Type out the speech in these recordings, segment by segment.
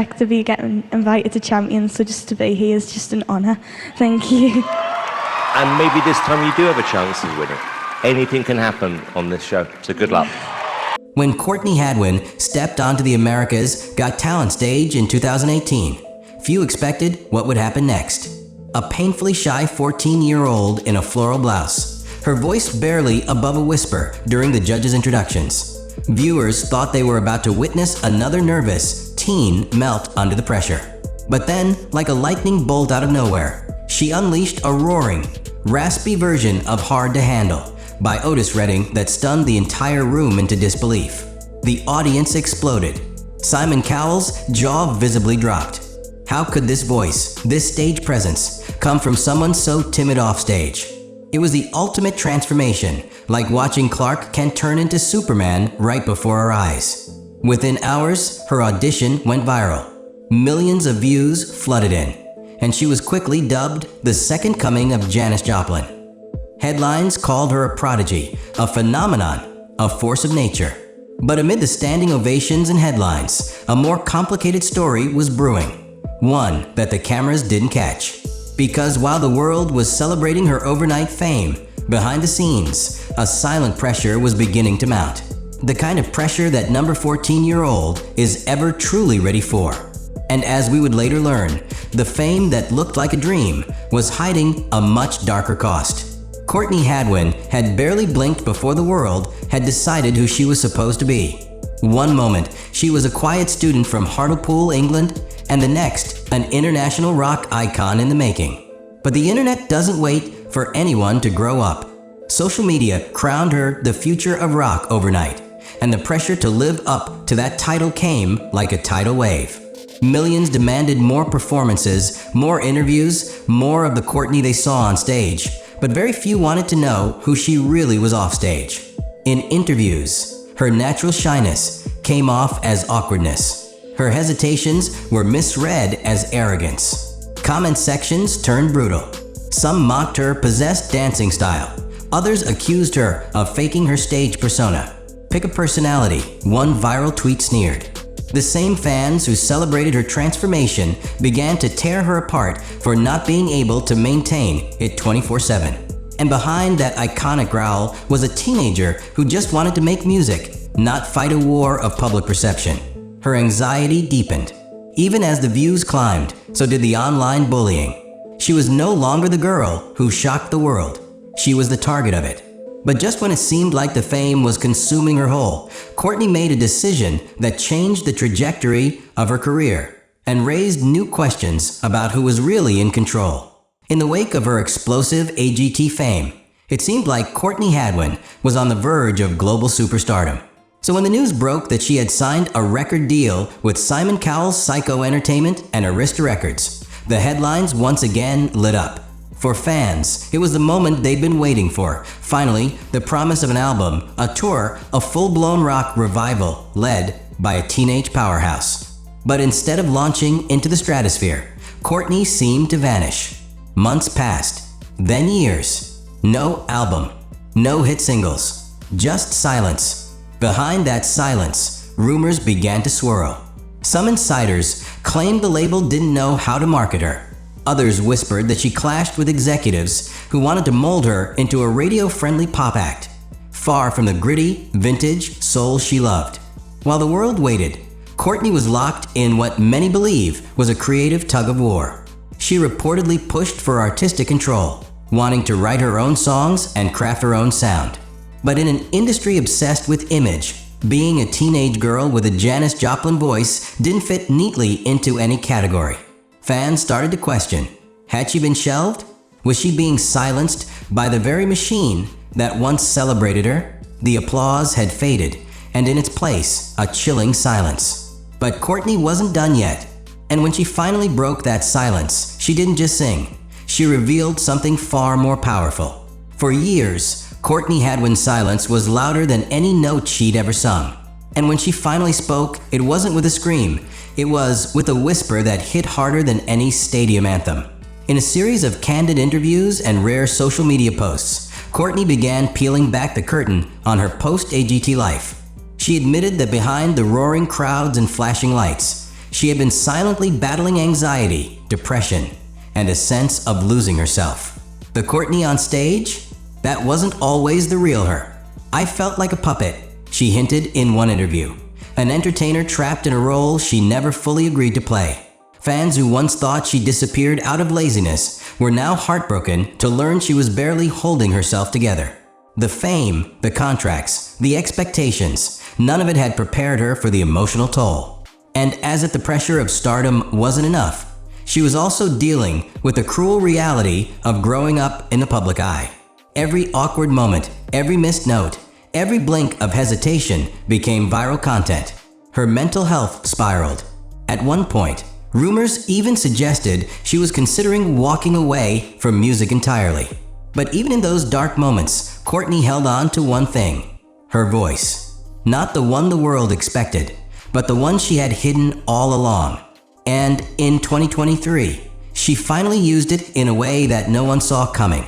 expect to be getting invited to Champions, so just to be here is just an honour. Thank you. And maybe this time you do have a chance of winning. Anything can happen on this show, so good luck. When Courtney Hadwin stepped onto the America's Got Talent stage in 2018, few expected what would happen next. A painfully shy 14-year-old in a floral blouse, her voice barely above a whisper during the judges' introductions. Viewers thought they were about to witness another nervous teen melt under the pressure. But then, like a lightning bolt out of nowhere, she unleashed a roaring, raspy version of Hard to Handle by Otis Redding that stunned the entire room into disbelief. The audience exploded. Simon Cowell's jaw visibly dropped. How could this voice, this stage presence, come from someone so timid offstage? It was the ultimate transformation, like watching Clark Kent turn into Superman right before our eyes. Within hours, her audition went viral. Millions of views flooded in, and she was quickly dubbed the second coming of Janis Joplin. Headlines called her a prodigy, a phenomenon, a force of nature. But amid the standing ovations and headlines, a more complicated story was brewing. One that the cameras didn't catch. Because while the world was celebrating her overnight fame, behind the scenes, a silent pressure was beginning to mount. The kind of pressure that number 14-year-old is ever truly ready for. And as we would later learn, the fame that looked like a dream was hiding a much darker cost. Courtney Hadwin had barely blinked before the world had decided who she was supposed to be. One moment, she was a quiet student from Hartlepool, England, and the next, an international rock icon in the making. But the internet doesn't wait for anyone to grow up. Social media crowned her the future of rock overnight, and the pressure to live up to that title came like a tidal wave. Millions demanded more performances, more interviews, more of the Courtney they saw on stage, but very few wanted to know who she really was offstage. In interviews, her natural shyness came off as awkwardness. Her hesitations were misread as arrogance. Comment sections turned brutal. Some mocked her possessed dancing style. Others accused her of faking her stage persona. Pick a personality, one viral tweet sneered. The same fans who celebrated her transformation began to tear her apart for not being able to maintain it 24/7. And behind that iconic growl was a teenager who just wanted to make music, not fight a war of public perception. Her anxiety deepened. Even as the views climbed, so did the online bullying. She was no longer the girl who shocked the world. She was the target of it. But just when it seemed like the fame was consuming her whole, Courtney made a decision that changed the trajectory of her career and raised new questions about who was really in control. In the wake of her explosive AGT fame, it seemed like Courtney Hadwin was on the verge of global superstardom. So when the news broke that she had signed a record deal with Simon Cowell's Psycho Entertainment and Arista Records, the headlines once again lit up. For fans, it was the moment they'd been waiting for. Finally, the promise of an album, a tour, a full-blown rock revival led by a teenage powerhouse. But instead of launching into the stratosphere, Courtney seemed to vanish. Months passed, then years. No album, no hit singles, just silence. Behind that silence, rumors began to swirl. Some insiders claimed the label didn't know how to market her. Others whispered that she clashed with executives who wanted to mold her into a radio-friendly pop act, far from the gritty, vintage soul she loved. While the world waited, Courtney was locked in what many believe was a creative tug-of-war. She reportedly pushed for artistic control, wanting to write her own songs and craft her own sound. But in an industry obsessed with image, being a teenage girl with a Janis Joplin voice didn't fit neatly into any category. Fans started to question, had she been shelved? Was she being silenced by the very machine that once celebrated her? The applause had faded, and in its place, a chilling silence. But Courtney wasn't done yet. And when she finally broke that silence, she didn't just sing. She revealed something far more powerful. For years, Courtney Hadwin's silence was louder than any note she'd ever sung. And when she finally spoke, it wasn't with a scream. It was with a whisper that hit harder than any stadium anthem. In a series of candid interviews and rare social media posts, Courtney began peeling back the curtain on her post-AGT life. She admitted that behind the roaring crowds and flashing lights, She had been silently battling anxiety, depression, and a sense of losing herself. The Courtney on stage? That wasn't always the real her. "I felt like a puppet," she hinted in one interview. An entertainer trapped in a role she never fully agreed to play. Fans who once thought she disappeared out of laziness were now heartbroken to learn she was barely holding herself together. The fame, the contracts, the expectations, none of it had prepared her for the emotional toll. And as if the pressure of stardom wasn't enough, she was also dealing with the cruel reality of growing up in the public eye. Every awkward moment, every missed note, every blink of hesitation became viral content. Her mental health spiraled. At one point, rumors even suggested she was considering walking away from music entirely. But even in those dark moments, Courtney held on to one thing: her voice. Not the one the world expected, but the one she had hidden all along. And in 2023, she finally used it in a way that no one saw coming.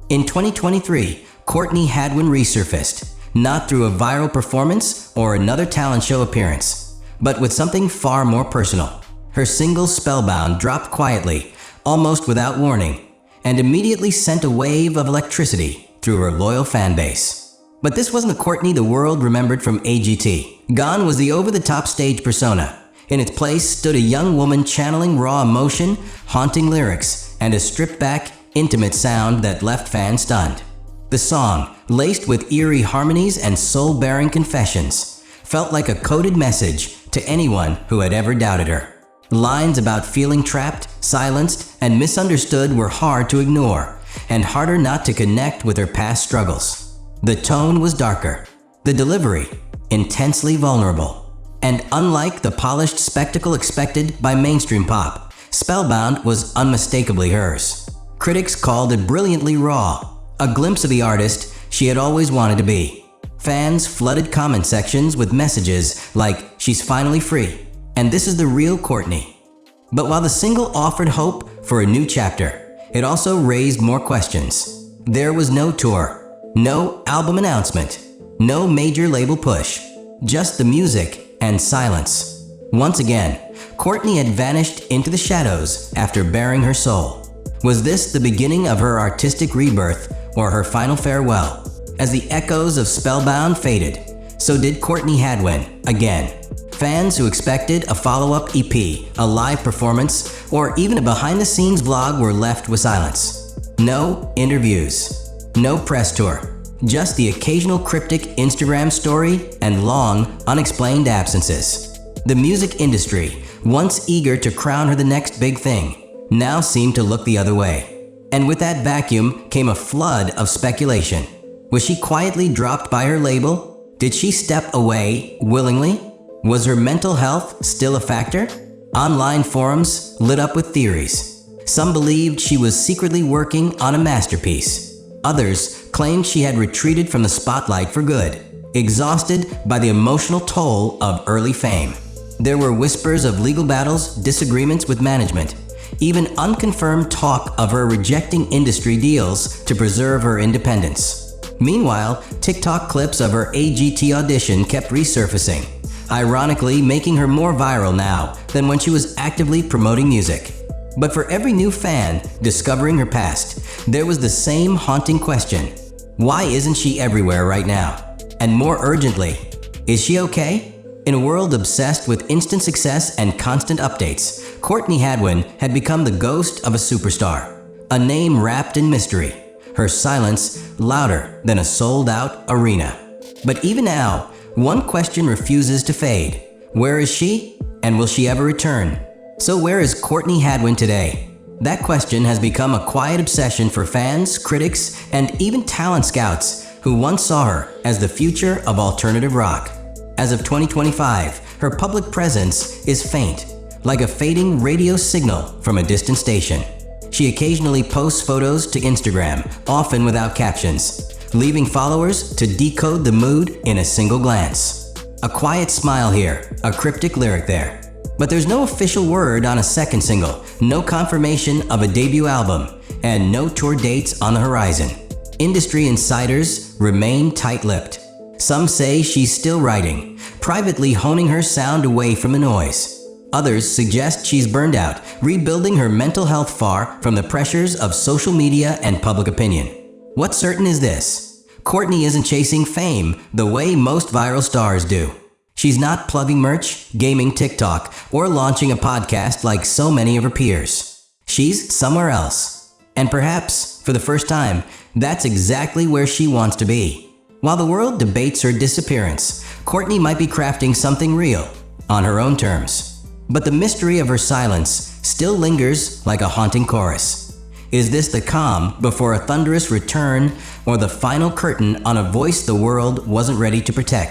In 2023, Courtney Hadwin resurfaced, not through a viral performance or another talent show appearance, but with something far more personal. Her single Spellbound dropped quietly, almost without warning, and immediately sent a wave of electricity through her loyal fan base. But this wasn't the Courtney the world remembered from AGT. Gone was the over-the-top stage persona. In its place stood a young woman channeling raw emotion, haunting lyrics, and a stripped-back, intimate sound that left fans stunned. The song, laced with eerie harmonies and soul-bearing confessions, felt like a coded message to anyone who had ever doubted her. Lines about feeling trapped, silenced, and misunderstood were hard to ignore, and harder not to connect with her past struggles. The tone was darker, the delivery intensely vulnerable. And unlike the polished spectacle expected by mainstream pop, Spellbound was unmistakably hers. Critics called it brilliantly raw, a glimpse of the artist she had always wanted to be. Fans flooded comment sections with messages like, "She's finally free," and "This is the real Courtney." But while the single offered hope for a new chapter, it also raised more questions. There was no tour, no album announcement, no major label push, just the music and silence. Once again, Courtney had vanished into the shadows after bearing her soul. Was this the beginning of her artistic rebirth or her final farewell? As the echoes of Spellbound faded, so did Courtney Hadwin again. Fans who expected a follow-up EP, a live performance, or even a behind-the-scenes vlog were left with silence. No interviews, no press tour, just the occasional cryptic Instagram story and long, unexplained absences. The music industry, once eager to crown her the next big thing, now seemed to look the other way. And with that vacuum came a flood of speculation. Was she quietly dropped by her label? Did she step away willingly? Was her mental health still a factor? Online forums lit up with theories. Some believed she was secretly working on a masterpiece. Others claimed she had retreated from the spotlight for good, exhausted by the emotional toll of early fame. There were whispers of legal battles, disagreements with management, even unconfirmed talk of her rejecting industry deals to preserve her independence. Meanwhile, TikTok clips of her AGT audition kept resurfacing, ironically making her more viral now than when she was actively promoting music. But for every new fan discovering her past, there was the same haunting question: why isn't she everywhere right now? And more urgently, is she okay? In a world obsessed with instant success and constant updates, Courtney Hadwin had become the ghost of a superstar, a name wrapped in mystery, her silence louder than a sold-out arena. But even now, one question refuses to fade. Where is she? And will she ever return? So where is Courtney Hadwin today? That question has become a quiet obsession for fans, critics, and even talent scouts who once saw her as the future of alternative rock. As of 2025, her public presence is faint, like a fading radio signal from a distant station. She occasionally posts photos to Instagram, often without captions, leaving followers to decode the mood in a single glance. A quiet smile here, a cryptic lyric there. But there's no official word on a second single, no confirmation of a debut album, and no tour dates on the horizon. Industry insiders remain tight-lipped. Some say she's still writing, privately honing her sound away from the noise. Others suggest she's burned out, rebuilding her mental health far from the pressures of social media and public opinion. What's certain is this: Courtney isn't chasing fame the way most viral stars do. She's not plugging merch, gaming TikTok, or launching a podcast like so many of her peers. She's somewhere else. And perhaps, for the first time, that's exactly where she wants to be. While the world debates her disappearance, Courtney might be crafting something real, on her own terms. But the mystery of her silence still lingers like a haunting chorus. Is this the calm before a thunderous return, or the final curtain on a voice the world wasn't ready to protect?